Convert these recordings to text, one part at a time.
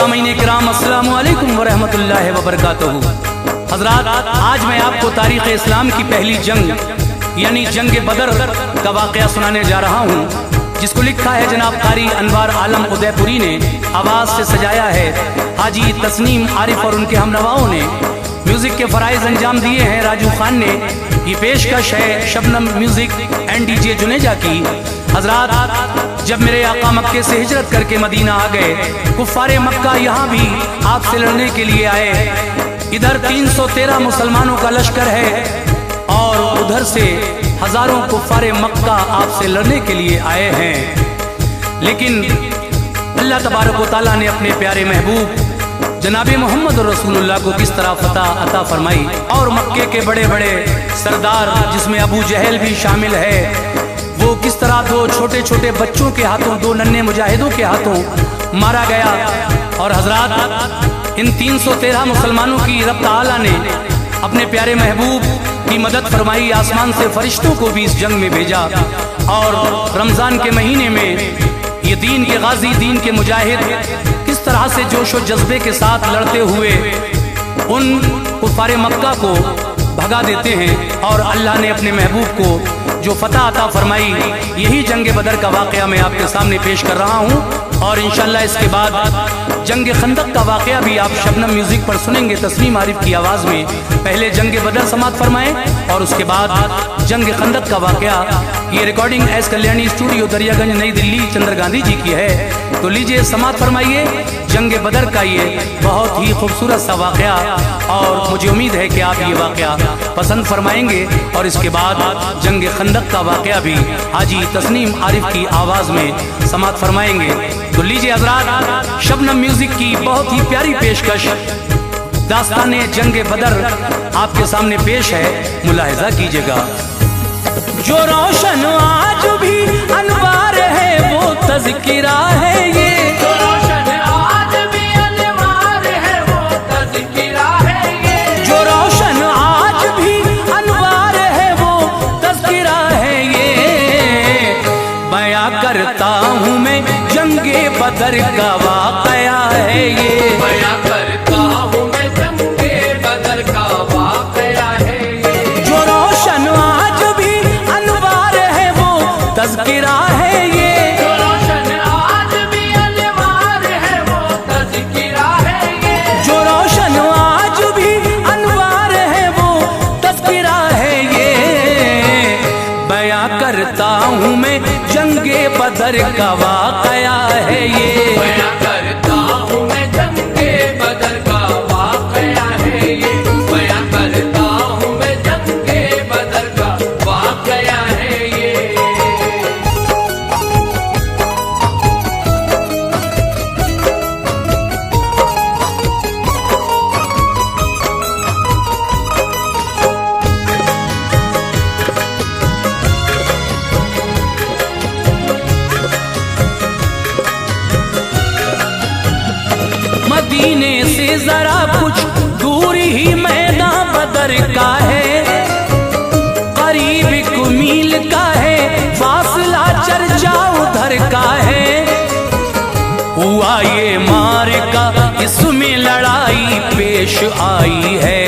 सामीन किराम अस्सलाम वालेकुम व रहमतुल्लाहि व बरकातुहू। हजरात, आज मैं आपको तारीख़ इस्लाम की पहली जंग यानी जंग बदर का वाक़या सुनाने जा रहा हूँ, जिसको लिखा है जनाब कारी अनवार आलम उदयपुरी ने, आवाज़ से सजाया है हाजी तस्नीम आरिफ और उनके हमनवाओं ने, म्यूज़िक के फ़राइज़ अंजाम दिए हैं राजू खान ने। ये पेशकश है Shabnam music and DJ Juneja की। हजरात, जब मेरे आका मक्के से हिजरत करके मदीना आ गए, कुफ़ारे मक्का यहाँ भी आपसे लड़ने के लिए आए। इधर 313 मुसलमानों का लश्कर है और उधर से हजारों कुफ़ारे मक्का आपसे लड़ने के लिए आए हैं। लेकिन अल्लाह तबारक व तआला ने अपने प्यारे महबूब जनाबे मोहम्मद रसूलुल्लाह को किस तरह फतह अता फरमाई, और मक्के के बड़े बड़े सरदार जिसमें अबू जहल भी शामिल है, वो किस तरह दो छोटे छोटे बच्चों के हाथों, दो नन्हे मुजाहिदों के हाथों मारा गया। और हजरात, इन 313 मुसलमानों की रब ताला ने अपने प्यारे महबूब की मदद फरमाई, आसमान से फरिश्तों को भी इस जंग में भेजा। और रमज़ान के महीने में ये दीन के गाजी, दीन के मुजाहिद किस तरह से जोश और जज्बे के साथ लड़ते हुए उन कुफ़ारे मक्का को भगा देते हैं, और अल्लाह ने अपने महबूब को जो फतह अता फरमाई, यही जंग बदर का वाक़या मैं आपके सामने पेश कर रहा हूँ। और इंशाअल्लाह इसके बाद जंग खंदक का वाक़या भी आप शबनम म्यूज़िक पर सुनेंगे तस्नीम आरिफ की आवाज़ में। पहले जंग बदर समात फरमाएं और उसके बाद जंग खंदक का वाक़या। ये recording S Kalyani studio Daryaganj नई दिल्ली चंद्र गांधी जी की है। तो लीजिए समात फरमाइए जंग बदर का ये बहुत ही खूबसूरत सा वाक़या, और मुझे उम्मीद है कि आप ये वाक़या पसंद फरमाएंगे। और इसके बाद जंग खंदक का वाक़या भी हाजी तस्नीम आरिफ की आवाज़ में समात फरमाएंगे। तो लीजिए हजरात, शबनम म्यूज़िक की बहुत ही प्यारी पेशकश दास्ताने जंग बदर आपके सामने पेश है, मुलाहिजा कीजिएगा। जो रोशन आज भी अनवार है वो तज़किरा है, ये जो रोशन आज भी अनवार है वो तज़किरा है, ये जो रोशन आज भी अनवार है वो तज़किरा है, ये बयां करता हूँ मैं जंगे बदर का वाक़या है, ये बयां करता हूँ मैं जंगे बदर का वाक़या है, ये जो रोशन आज भी अनवार है वो तज़किरा है, ये जो रोशन आज भी अनवार है वो तज़किरा है, ये जो रोशन आज भी अनवार है वो तज़किरा है, ये बयां करता हूँ मैं जंगे बदर का वाक़या है, ये बयां करता हूँ मैं जंगे बदर का वाक़या है, ये बयां करता हूँ मैं जंगे बदर का वाक़या है, ये मदीने से जरा कुछ दूर ही मैदान बदर का है, करीब 1 मील का है फासला, चर्चा उधर का है। हुआ ये मार्का, इसमें लड़ाई पेश आई है,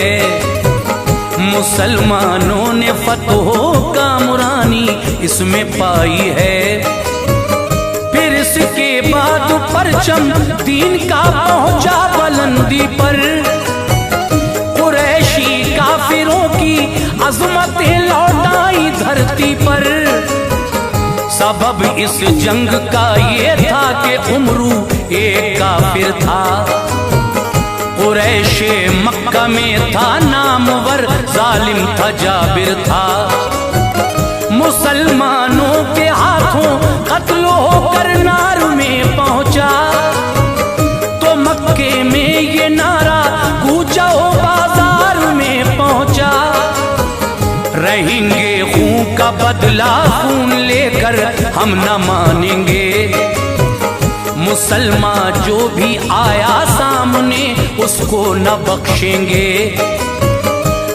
मुसलमानों ने फतहों का मुरानी इसमें पाई है। फिर इसके बाद परचम दीन का पहुंचा बुलंदी पर, कुरैशी काफिरों की अज़मतें लौटाई धरती पर। सबब इस जंग का ये था कि उमरू एक काफिर था, कुरैश मक्का में था नामवर, जालिम था जाबिर था। मुसलमानों के हाथों कत्ल होकर नार में पहुंचा, तो मक्के में ये नारा गूंजा हो बाजार में पहुंचा। रहेंगे खून का बदला खून लेकर हम न मानेंगे, मुसलमान जो भी आया सामने उसको न बख्शेंगे।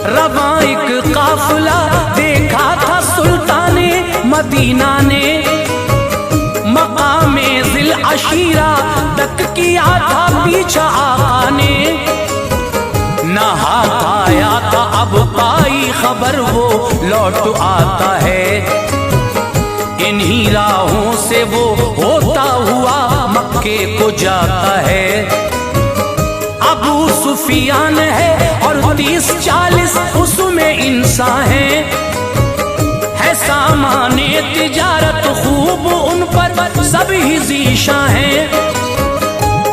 रवां एक काफिला देखा था सुल्ताने मदीना ने, मकामे जिल अशीरा तक किया था पीछा आका ने, न हाथ आया था अब पाई खबर वो लौट आता है। इन्हीं राहों से वो होता हुआ मक्के को जाता है। अबू सुफियान है और 30-40 उसमें इंसान है सामाने तिजारत खूब उन पर सब ही ज़ीशा है।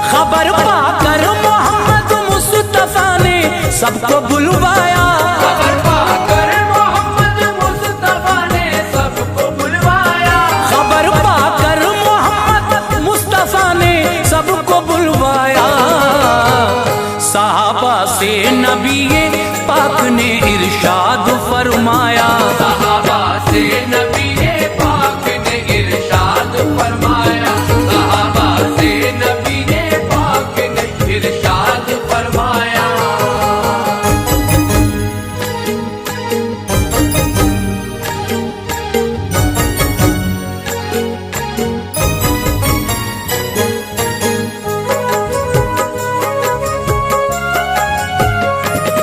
खबर पाकर मोहम्मद मुस्तफा ने सबको बुलवाया, खबर पाकर मोहम्मद मुस्तफा ने सबको बुलवाया, खबर पाकर मोहम्मद मुस्तफा ने सबको बुलवाया। सहाबा से नबी पाक ने इरशाद फरमाया, सहाबा से नबी पाक ने इरशाद फरमाया, सहाबा से नबी पाक ने इरशाद फरमाया।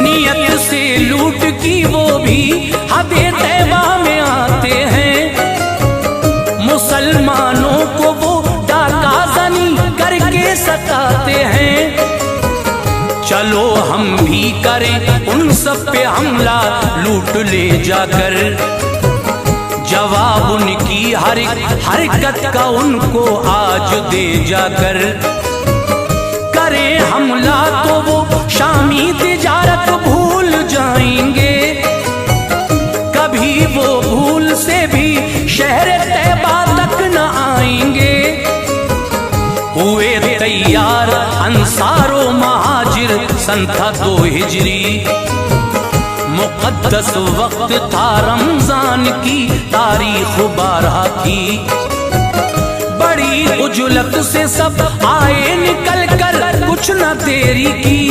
नियत से लूट की वो भी हदे तैबा में आते हैं। मुसलमानों को वो डाका जनी करके सताते हैं। चलो हम भी करें उन सब पे हमला लूट ले जाकर। जवाब उनकी हर हरकत का उनको आज दे जाकर। करें हमला तो वो शामी तिजारत भूल जाएंगे। कभी वो भूल से भी शहर तैबा तक न आएंगे। हुए तैयार अंसारो महाजिर सन था 2 हिजरी। मुक़द्दस वक्त था रमजान की तारीख 12 की। बड़ी उजुलत से सब आए निकल कर कुछ न देरी की।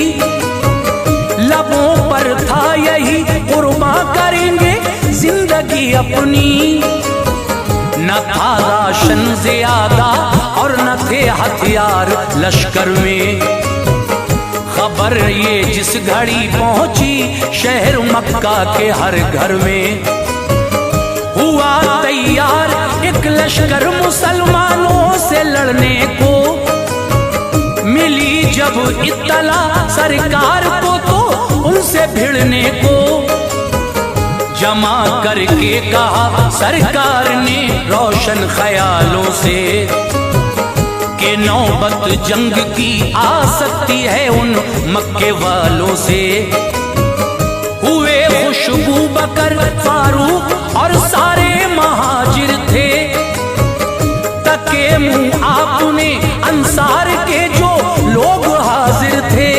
लबों पर था यही कुर्बा करेंगे जिंदगी अपनी। न था राशन ज्यादा और न थे हथियार लश्कर में। खबर ये जिस घड़ी पहुंची शहर मक्का के हर घर में। हुआ तैयार एक लश्कर मुसलमानों से लड़ने को। मिली जब इत्तला सरकार को तो उनसे भिड़ने को। जमा करके कहा सरकार ने रोशन ख्यालों से कि नौबत जंग की आ सकती है उन मक्के वालों से। हुए खुशबू बकर फारूक और सारे महाजिर थे। तके मुंह आपने अंसार के जो लोग हाजिर थे।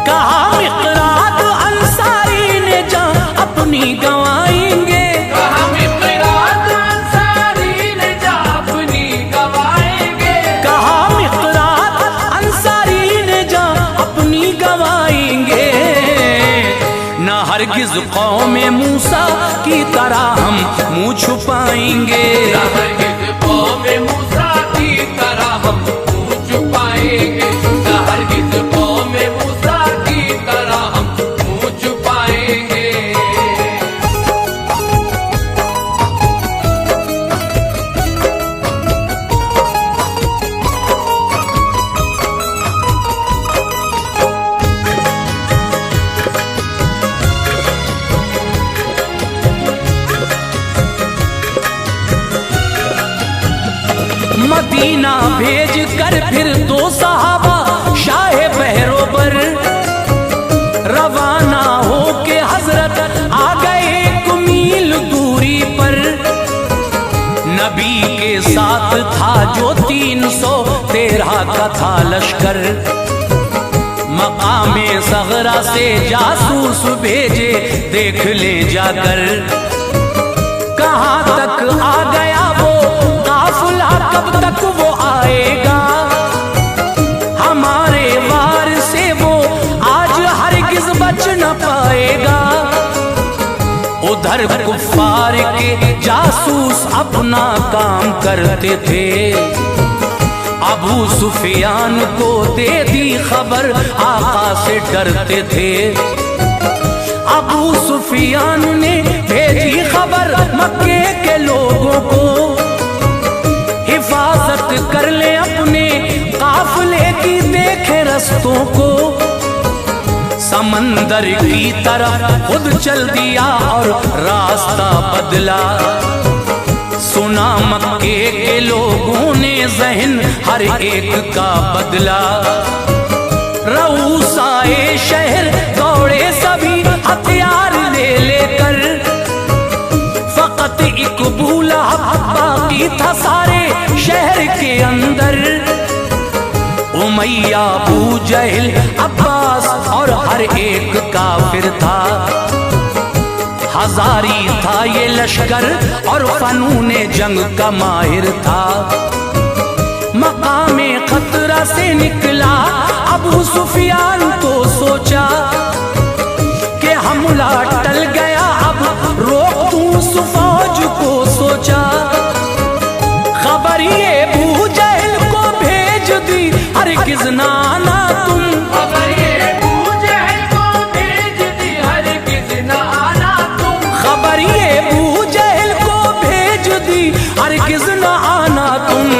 कहा मिक़दाद अंसारी ने जान अपनी गंवाएंगे। कहा मिक़दाद अंसारी ने जान अपनी गंवाएंगे। कहा मिक़दाद अंसारी ने जान अपनी गंवाएंगे। न हरगिज़ कौम मूसा की तरह हम मुँह छुपाएंगे। हरगिज़ कौम मूसा की तरह हम मुँह छुपाएंगे। हरगिज़ कौम मूसा की तरह हम मुँह छुपाएंगे। मदीना भेज कर फिर 2 सहाबा शाह बहरोबर रवाना हो के हजरत आ गए 1 मील दूरी पर। नबी के साथ था जो 313 का था लश्कर। मकामे सगरा से जासूस भेजे देख ले जाकर। कहाँ तक आ गया वो काफिला, कब तक वो आएगा। हमारे वार से वो आज हरगिज़ बच न पाएगा। उधर कुफ्फार के जासूस अपना काम करते थे। अबू सुफियान को दे दी खबर, आका से डरते थे। अबू सुफियान ने भेजी खबर मक्के के लोगों को, हिफाजत कर ले अपने काफिले की, देखे रस्तों को। समंदर की तरफ खुद चल दिया और रास्ता बदला। सुना मक्के के लोगों ने ज़हन हर एक का बदला। रऊसाए शहर दौड़े सभी हथियार ले लेकर, फकत एक बूला बाकी था सारे शहर के अंदर। उमैया, अबू जहल, अब्बास और हर एक काफिर था। हजारी था ये लश्कर और फनूने जंग का माहिर था। मकामे खतरा से निकला अबू सुफियान तो सोचा कि हमला टल गया, अब रोक दूं उस फौज को सोचा। खबर ये अबू जहल को भेज दी, हरगिज़ ना आना तुम। खबर ये अबू जहल को भेज दी, हरगिज़ ना आना तुम। खबर ये अबू जहल को भेज दी, हरगिज़ ना आना तुम।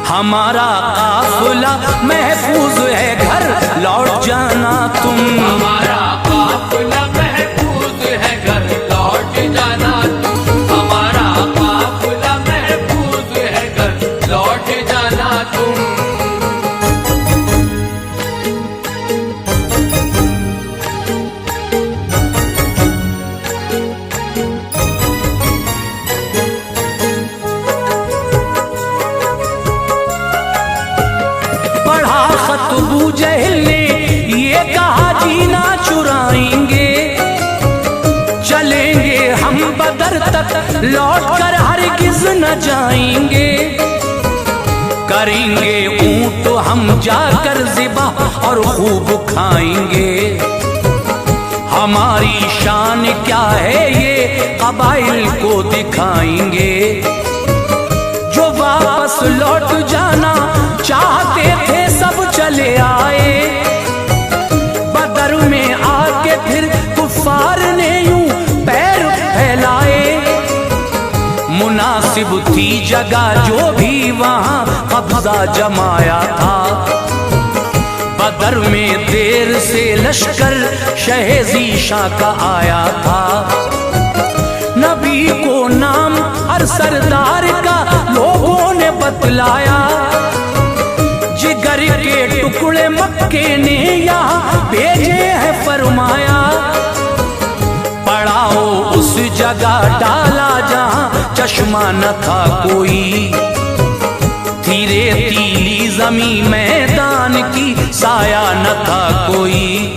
हमारा काफिला महफूज है, घर लौट जाना तुम। हमारा काफिला महफूज है, घर लौट जाना तुम। हमारा काफिला महफूज है, घर लौट जाना तुम। पढ़ा खत अबू जहल ने ये कहा, जीना चुराएंगे, चलेंगे हम बदर तक, लौट कर हरगिज़ न जाएंगे। करेंगे ऊंट हम जाकर ज़िबा और खूब खाएंगे। हमारी शान क्या है ये कबाइल को दिखाएंगे। जो वापस लौट जाना चाहते थे सब चले आए। बदर में आके फिर कुफ्फार ने यूं पैर फैलाए। मुनासिब थी जगह जो भी वहां कब्जा जमाया था। बदर में देर से लश्कर शहेज़ी शाह का आया था। नबी को नाम हर सरदार का लोगों ने बतलाया। जिगर के टुकड़े मक्के ने यहाँ भेजे हैं फरमाया। पड़ाओ उस जगह डाला जहाँ चश्मा न था कोई। थी रेतीली जमी मैदान की, साया न था कोई।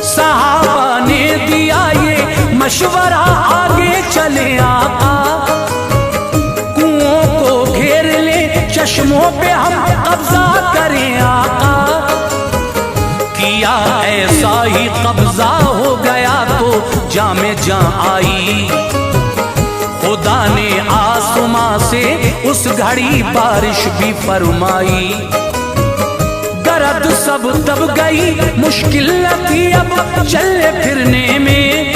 सहाबा ने दिया ये मशवरा, आगे चले आका। कुओं को घेर ले, चश्मों पे हम कब्जा करें आका। किया ऐसा ही कब्जा हो गया तो जामे जां आई। खुदा ने आसमां से उस घड़ी बारिश भी फरमाई। गरद सब दब गई, मुश्किल न थी अब चलने फिरने में।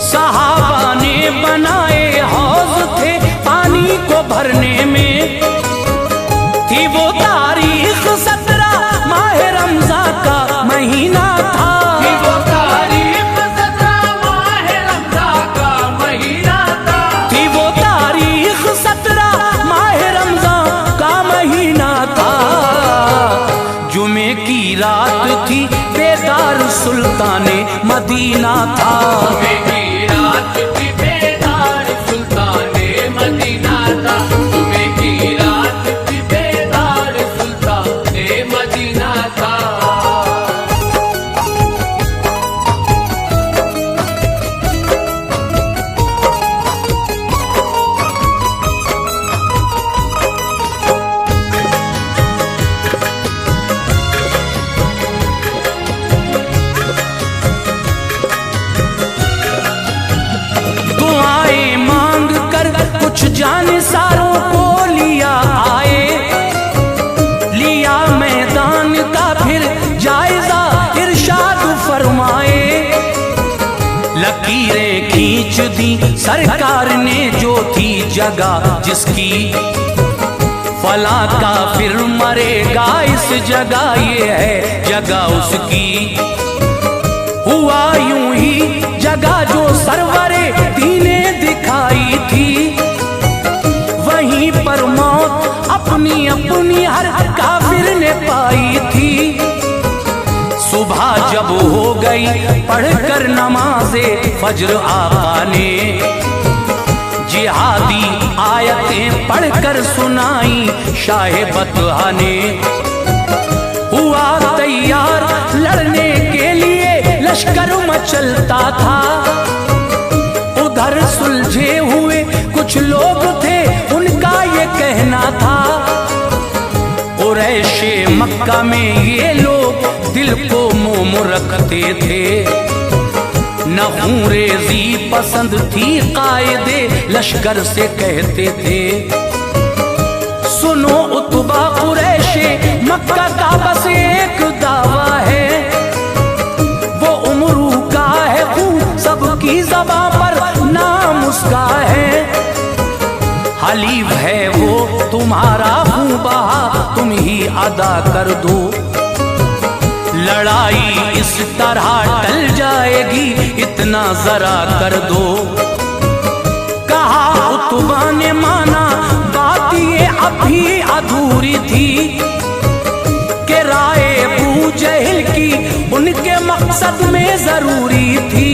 सहाबा ने बनाए हौज थे पानी को भरने में। थी वो तारीख 17 माह रमज़ान का महीना था। थी वो तारीख 17 माह रमज़ान का महीना था। थी वो तारीख 17 माह रमज़ान का महीना था। जुमे की रात थी, बेदार सुल्ताने मदीना था। जुमे की रात थी, बेदार सुल्ताने मदीना था। जुमे की रात थी, बेदार सुल्ताने मदीना था। खींच दी सरकार ने जो थी जगह जिसकी, फला का फिर मरेगा इस जगह, ये है जगह उसकी। हुआ यूं ही जगह जो सरवरे दीने दिखाई थी, वहीं पर मौत अपनी अपनी हर काफिर ने पाई थी। सुबह जब हो गई पढ़कर नमाज़े फज्र आका ने, जिहादी आयतें पढ़कर सुनाई शाह बतहा ने। हुआ तैयार लड़ने के लिए लश्कर मचलता था, उधर सुलझे हुए कुछ लोग थे उनका ये कहना था, कुरैशे मक्का में ये लोग दिल को मोम रखते थे। नखूरेज़ी पसंद थी कायदे लश्कर से कहते थे। सुनो उतबा कुरैशे मक्का का बस एक दावा है, वो उमरू का है खून सबकी ज़बां पर नाम उसका है। हलीफ है वो तुम्हारा खून बहा तुम ही अदा कर दो, लड़ाई इस तरह टल जाएगी इतना जरा कर दो। कहा उतबा ने माना बात ये अभी अधूरी थी, कि राय अबू जहल की उनके मकसद में जरूरी थी।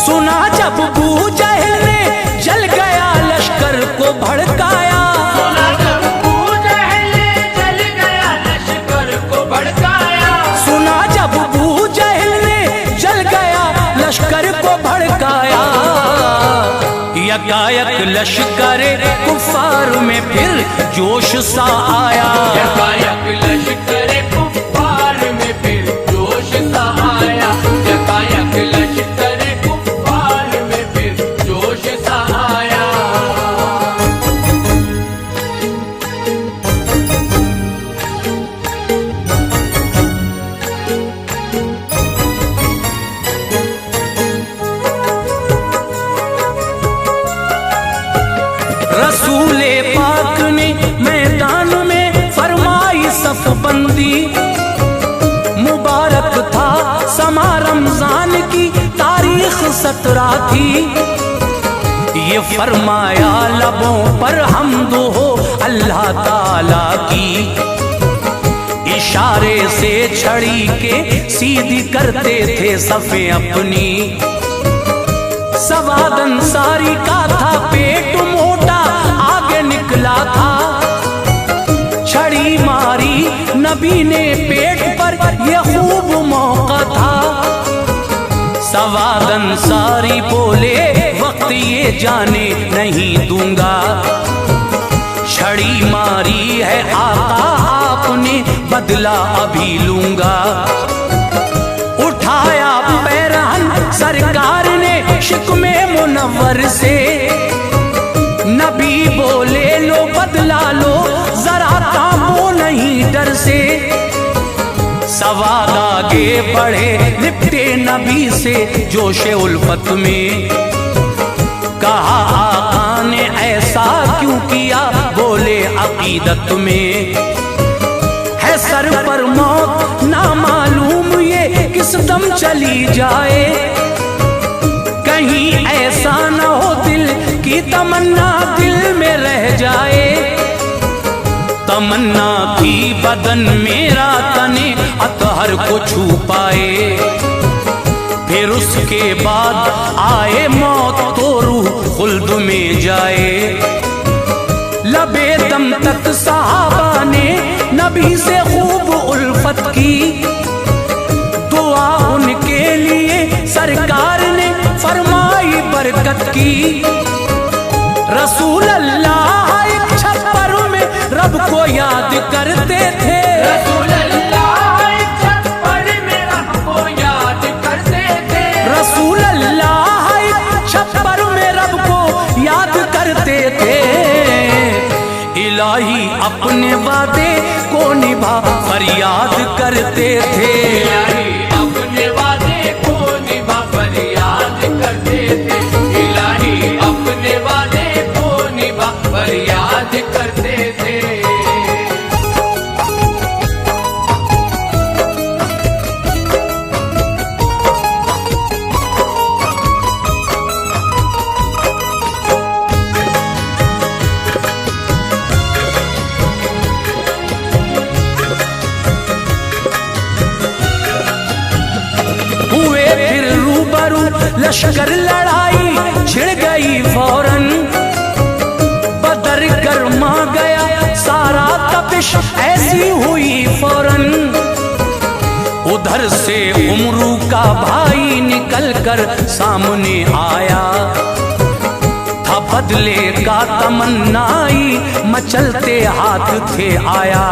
सुना जब अबू जहल ने जल गया लश्कर को भड़काया, लश्कर को भड़काया। यकायक लश्कर कुफार में फिर जोश सा आया, यकायक लश्कर कुफार में फिर जोश सा आया, यकायक लश्कर कुफार में फिर जोश सा आया। रसूले पाक ने मैदान में फरमाई सफबंदी, मुबारक था समा रमजान की तारीख 17 थी। ये फरमाया लबों पर हम्द हो अल्लाह ताला की, इशारे से छड़ी के सीधी करते थे सफ़े अपनी। सवाद अंसारी का था पेट मोटा आगे निकला था, छड़ी मारी नबी ने पेट पर ये खूब मौका था। सवाद अंसारी बोले वक्त ये जाने नहीं दूंगा, छड़ी मारी है आका आपने बदला अभी लूंगा। उठाया पैरहन सरकार ने शिकमे मुनव्वर से, नबी बोले लो बदला लो जरा कांपो नहीं डर से। सवाद आगे बढ़े लिपटे नबी से जोशे उल्फत में, कहा आका ने ऐसा क्यों किया, बोले अकीदत में है सर पर मौत ना मालूम ये किस दम चली जाए। कहीं ऐसा न हो दिल की तमन्ना दिल में रह जाए। तमन्ना थी बदन मेरा तने अतहर को छू पाए, फिर उसके बाद आए मौत तो रूह खुल्द में जाए। लबे दम तक सहाबा ने नबी से खूब उल्फत की, दुआ उनके लिए सरकार ने फरमाई बरकत की। रसूल अल्लाह एक छप्पर में रब को याद करते थे, रसूल अल्लाह एक छप्पर में रब को याद करते थे, रसूल अल्लाह एक छप्पर में रब को याद करते थे। इलाही अपने वादे को निभा फरियाद करते थे, इलाही अपने वादे को निभा फरियाद करते थे। लश्कर लड़ाई छिड़ गई फौरन, बदर गर्मा गया सारा, तपिश ऐसी हुई फौरन। उधर से उमरू का भाई निकल कर सामने आया, था बदले का तमन्नाई, मचलते हाथ थे आया।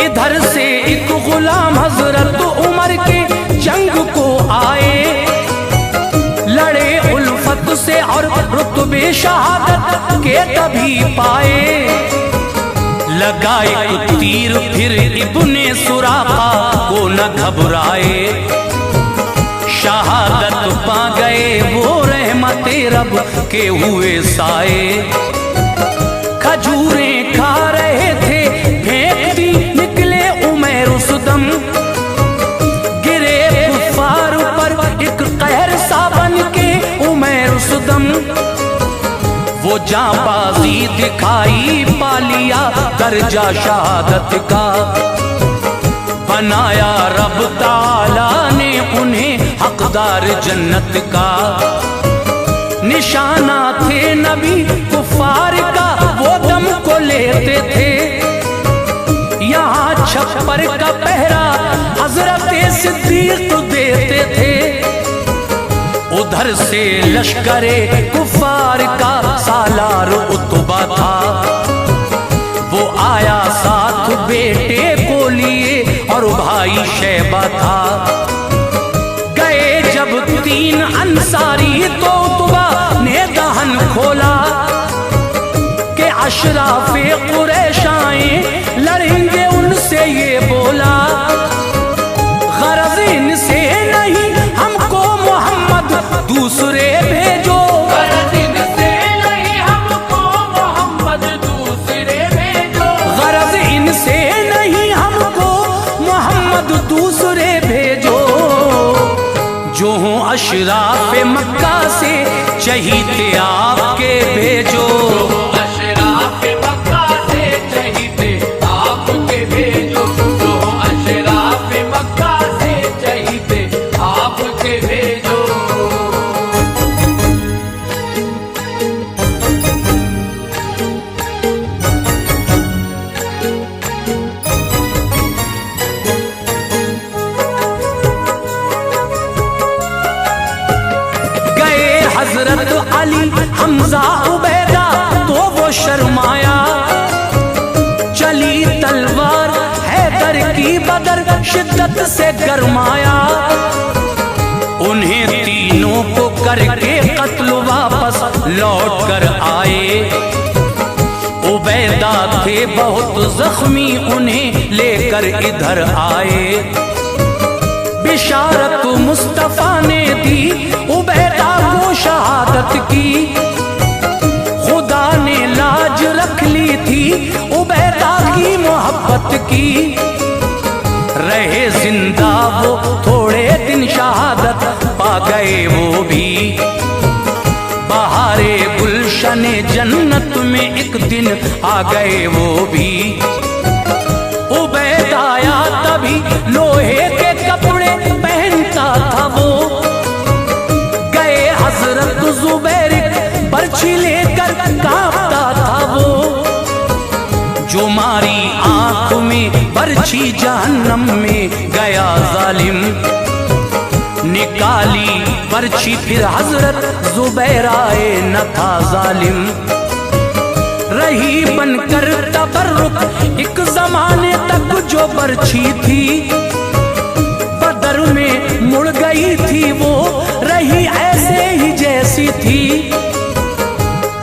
इधर से एक गुलाम हजरत उमर के जंग को आए, लड़े उल्फत से और रुतबे शहादत के तभी पाए। लगा एक तीर फिर इब्ने सुराका को न घबराए, शहादत पा गए वो रहमते रब के हुए साए। खजूरें खा रहे थे फेंकती निकले उमैर उस दम, गिरे कुफार पर एक कहर सा बन के उमैर उस दम। वो जांबाजी दिखाई पालिया दर्जा शहादत का, बनाया रब ताला ने उन्हें हकदार जन्नत का। निशाना थे नबी कुफार का वो दम को लेते थे, यहाँ छप्पर का पहरा हजरत सिद्दीक देते थे। उधर से लश्करे कुफार का सालार उतबा था, वो आया साथ बेटे को लिए और भाई शैबा था। गए जब 3 अंसारी तो उतबा ने दहन खोला कि अशराफे कुरैश आए लड़ेंगे उनसे, ये बोला गरज इनसे नहीं हमको मोहम्मद दूसरे भेजो, गरज इनसे नहीं हमको मोहम्मद दूसरे भेजो, गरज इनसे नहीं हमको मोहम्मद दूसरे भेजो। जो हों अशराफ मक्का से चहीते आपके भेजो, अशराफ मक्का से चहीते आपके भेजो, जो अशराफ मक्का से चहीते आपके भेजो। हजरत अली हमजा उबैदा तो वो शर्माया, चली तलवार हैदर की बदर शिद्दत से गरमाया। उन्हें तीनों को करके कत्ल वापस लौट कर आए। उबैदा थे बहुत जख्मी उन्हें लेकर इधर आए। बिशारत मुस्तफा ने दी उबैदा को शहादत की, खुदा ने लाज रख ली थी उबैदा की मोहब्बत की। रहे जिंदा वो थोड़े दिन शहादत पा गए वो भी, बहारे गुलशने जन्नत में एक दिन आ गए वो भी। उबैदा आया तभी लोहे के कपड़े पहनता था वो, गए हजरत जुबैर बर्छी लेकर कांपता था वो। जो मारी आंख में बर्छी जहन्नम में गया जालिम, निकाली बर्छी फिर हजरत जुबैर आए न था जालिम। रही बनकर तबर्रुक एक जमाने तक जो बर्छी थी, बदर में मुड़ गई थी वो, रही ऐसे ही जैसी थी।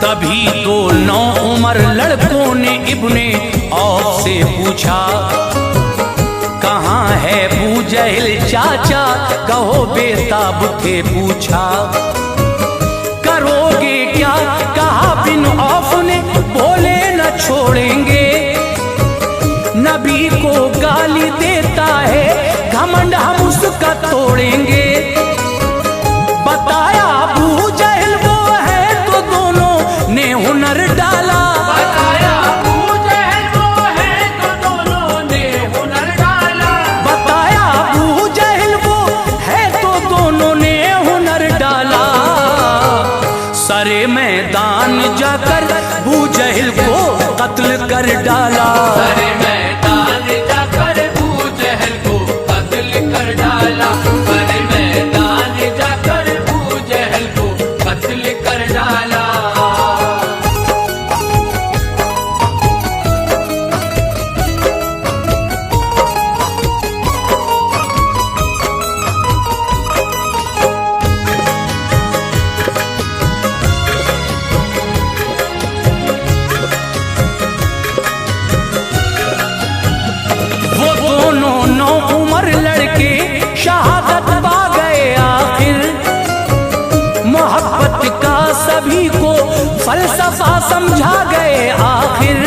तभी तो 9 उमर लड़कों ने इब्ने औफ से पूछा, कहाँ है अबू जहल चाचा, कहो बेताब थे पूछा। करोगे क्या कहा बिन औफ ने, बोले न छोड़ेंगे। नबी को गाली देता है घमंड हम उसका तोड़ेंगे। बताया अबू जहल वो है तो दोनों ने हुनर डाला, बताया अबू जहल वो है तो दोनों ने हुनर डाला, बताया अबू जहल वो है तो दोनों ने हुनर सारे मैदान जाकर बू जहल को कत्ल कर डाला। सारे मैदान जाकर बू जहल को कत्ल कर डाला। सारे मैदान जाकर बू जहल को कत्ल कर डाला। शहादत पा गए आखिर, मोहब्बत का सभी को फलसफा समझा गए आखिर।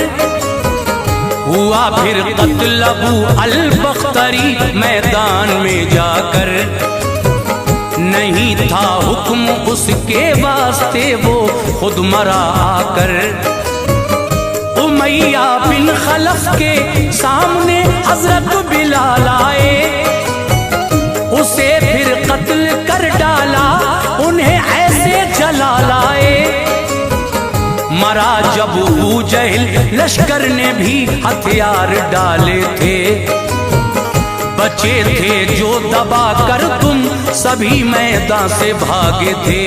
हुआ फिर कत्ल अबू अल बख्तरी मैदान में जाकर, नहीं था हुक्म उसके वास्ते वो खुद मरा आकर। उमैया बिन खलफ के सामने हजरत बिलाल आए, उसे फिर कत्ल कर डाला, उन्हें ऐसे जला लाए। मरा जब अबू जहल लश्कर ने भी हथियार डाले थे, बचे थे जो दबा कर तुम सभी मैदान से भागे थे।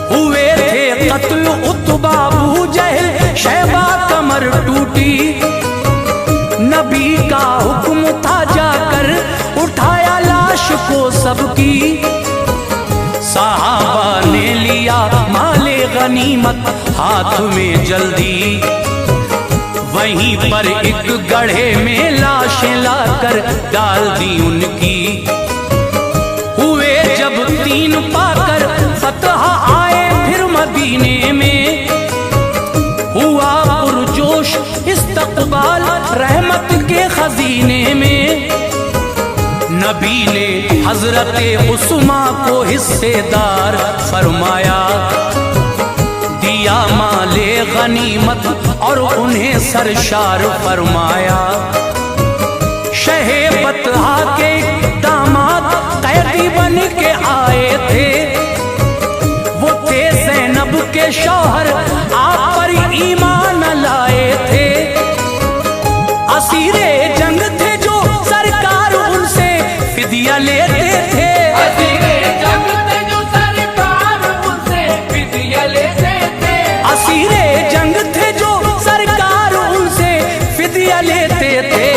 हुए थे कत्ल उतबा अबू जहल, शैबा कमर टूटी। नबी का हुक्म था जाकर उठाया लाश को सबकी। सहाबा ने लिया माले गनीमत हाथ में जल्दी, वहीं पर एक गड्ढे में लाशें लाकर डाल दी उनकी। हुए जब 3 पाकर फतह आए फिर मदीने में, हुआ पुरजोश इस्तकबाल रहमत के खजीने में। नबी ने हजरत उस्मा को हिस्सेदार फरमाया, दिया माले गनीमत और उन्हें सरशार फरमाया। शहे बतहा के दामाद कैदी बन के आए थे, वो थे ज़ैनब के शौहर, आप पर ईमान लाए थे। असीरे जंग थे जो सरकार उनसे फिदिया लेते थे। असीरे जंग थे जो सरकार उनसे फिदिया लेते थे। असीरे जंग थे जो सरकार उनसे फिदिया लेते थे।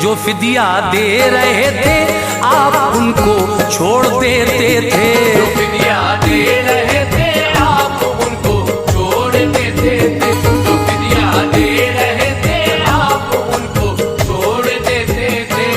जो फिदिया दे रहे थे आप उनको छोड़ देते थे। जो फिदिया दे रहे थे आप उनको छोड़ देते थे। जो फिदिया दे रहे थे आप उनको छोड़ देते थे।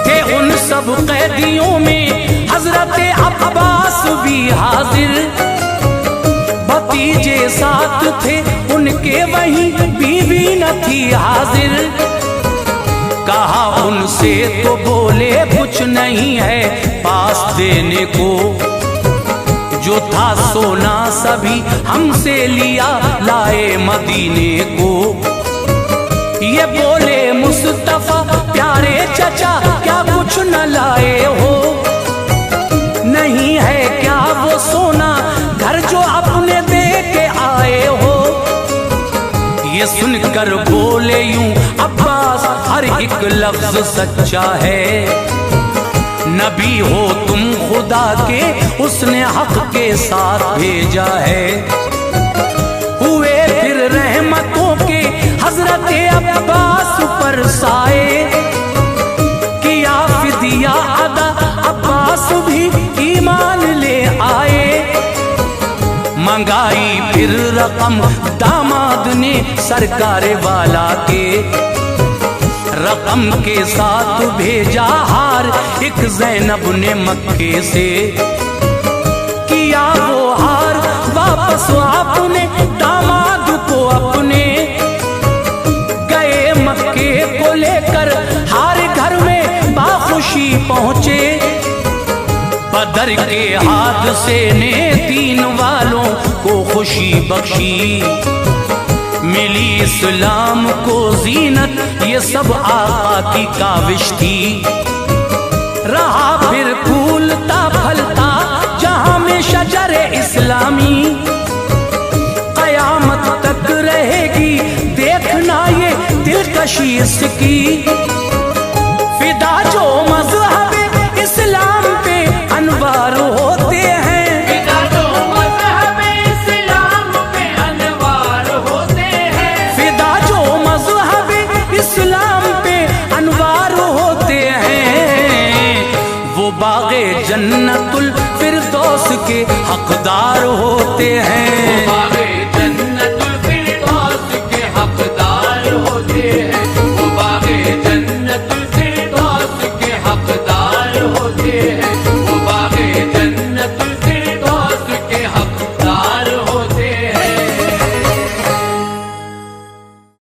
थे उन सब कैदियों में हजरत अब्बास भी हाजिर, भतीजे साथ थे उनके वहीं बीवी न थी हाजिर। कहा उनसे तो बोले कुछ नहीं है पास देने को, जो था सोना सभी हमसे लिया लाए मदीने को। ये बोले मुस्तफा प्यारे चचा क्या कुछ न लाए हो, नहीं है क्या वो सोना घर जो अपने दे के आए हो। ये सुनकर बोले यूं अब्बास हर एक लफ्ज सच्चा है, नबी हो तुम खुदा के उसने हक के साथ भेजा है। हुए फिर रहमतों के हजरत अब्बास पर साए, किया फिदिया अदा अब्बास भी ईमान ले आए। मंगाई फिर रकम दामाद ने सरकार वाला के, रकम के साथ भेजा हार एक ज़ैनब ने मक्के से। किया वो हार वापस आपने दामाद को अपने, गए मक्के को लेकर हार घर में बाखुशी पहुँचे। बदर के हादसे ने दीन वालों को खुशी बख्शी, मिली इस्लाम को जीनत ये सब आका की काविश थी। रहा फिर फूलता फलता जहां में शजर इस्लामी, कयामत तक रहेगी देखना ये दिलकशी इसकी। फिदा जो मजहब इस्लाम पे अनवार होते हैं, फिदा जो मजहब इस्लाम पे अनवार होते हैं, फिदा जो मजहब इस्लाम पे अनवार होते हैं, वो बागे जन्नतुल फिरदौस के हकदार होते हैं। बागे जन्नतुल फिरदौस के हकदार होते हैं, वो बागे जन्नतुल फिरदौस के हकदार होते हैं।